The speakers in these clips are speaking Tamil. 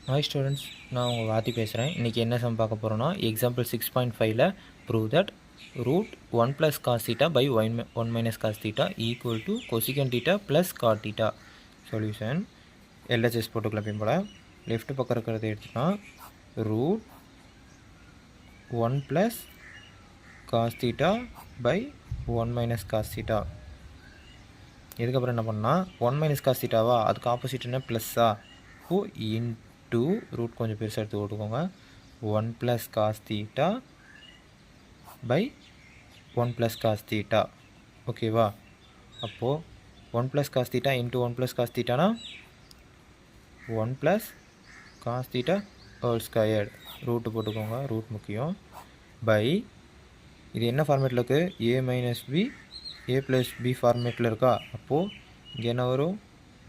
ஹாய் ஸ்டூடெண்ட்ஸ், நான் உங்கள் வாத்தி பேசுகிறேன். இன்றைக்கி என்ன சம் பார்க்க போகிறோன்னா, எக்ஸாம்பிள் 6.5ல prove that root 1 + cos θ by 1 - cos θ equal to cosecant θ plus cot θ. Solution LHS போட்டுக்கலாம். எப்பயும் போல் லெஃப்ட் பக்கம் இருக்கிறத எடுத்துனா ரூட் 1 + cos θ by 1 - cos θ. இதுக்கப்புறம் என்ன பண்ணால் 1 - cos θவா, அதுக்கு ஆப்போசிட் என்ன ப்ளஸ்ஸா, ஓ இன்டூ ரூட் கொஞ்சம் பெருசாக எடுத்து போட்டுக்கோங்க. 1 + cos θ by 1 + cos θ. ஓகேவா? அப்போது 1 + cos θ இன்ட்டு 1 + cos θனா 1 + cos θ ஹோல் ஸ்கொயர்டு. ரூட்டு போட்டுக்கோங்க, ரூட் முக்கியம். பை இது என்ன ஃபார்மேட்டில் இருக்குது? a + b ஃபார்மேட்டில் இருக்கா? அப்போது இங்கே என்ன வரும்?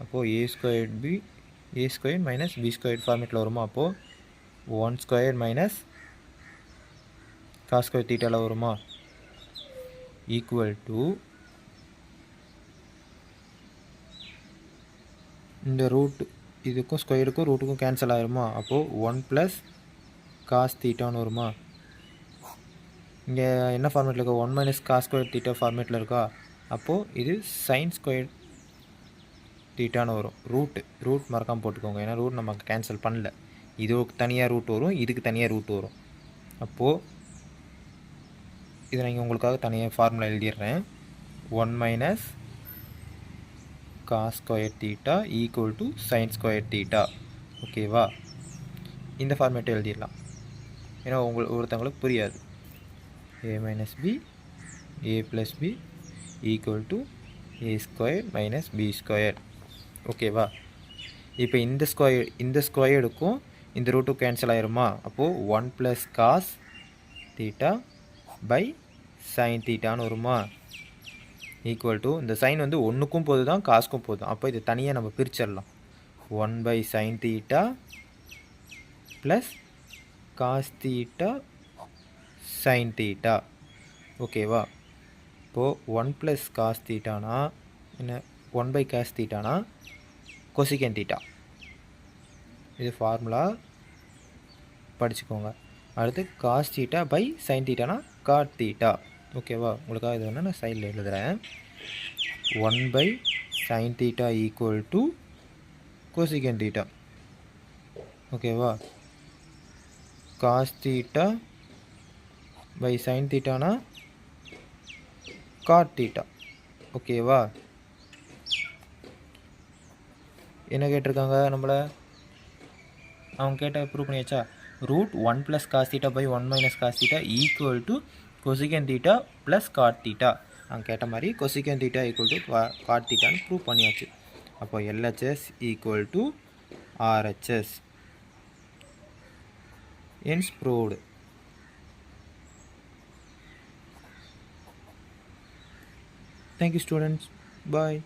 அப்போது a² - b² ஃபார்மேட்டில் வருமா? அப்போது 1² - cos² θ வருமா? ஈக்குவல் டு இந்த ரூட் இதுக்கும் ஸ்கொயருக்கும் ரூட்டுக்கும் கேன்சல் ஆகிருமா? அப்போது 1 + cos θன்னு வருமா? இங்கே என்ன ஃபார்மேட்டில் இருக்கா? 1 - cos² θ ஃபார்மேட்டில் இருக்கா? அப்போது இது sin² θன்னு வரும். ரூட் மறக்காமல் போட்டுக்கோங்க, ஏன்னா ரூட் நம்ம கேன்சல் பண்ணல. இதுக்கு தனியாக ரூட் வரும், இதுக்கு தனியாக ரூட் வரும். அப்போது இதை நீங்கள் உங்களுக்காக தனியாக formula எழுதிடுறேன். 1 - cos² θ equal to sin² θ. ஓகேவா? இந்த ஃபார்மேட்டை எழுதிடலாம், ஏன்னா ஒருத்தவங்களுக்கு புரியாது. a - b a + b equal to a² - b². ஓகேவா? இப்போ இந்த ஸ்கொயர்டுக்கும் இந்த ரூட்டும் கேன்சல் ஆகிருமா? அப்போது 1 + cos θ by sin θன்னு வருமா? ஈக்குவல் டு இந்த சைன் வந்து ஒன்றுக்கும் போது தான், காசுக்கும் போதும். அப்போ இது தனியாக நம்ம பிரிச்சிடலாம். 1/sin θ plus cos θ sin θ. ஓகேவா? இப்போது 1 + cos θனா என்ன? 1/cos θனா cosecant θ. இது ஃபார்முலா படிச்சுக்கோங்க. அடுத்து cos θ by sin θனா cot θ. ஓகேவா? உங்களுக்காக இது வேணால் நான் சைடில் எழுதுகிறேன். 1/sin θ equal to cosecant θ. ஓகேவா? cos θ by sin θனா cot θ. ஓகேவா? என்ன கேட்டிருக்காங்க நம்மளை? அவங்க கேட்ட ப்ரூவ் பண்ணியாச்சா? Root 1 + cos θ by 1 - cos θ equal to cosecant θ plus cot θ. அவங்க கேட்ட மாதிரி cosecant θ ஈக்குவல் டு cot θன்னு ப்ரூவ் பண்ணியாச்சு. அப்போ LHS equal to RHS. hence proved. Thank you students. Bye.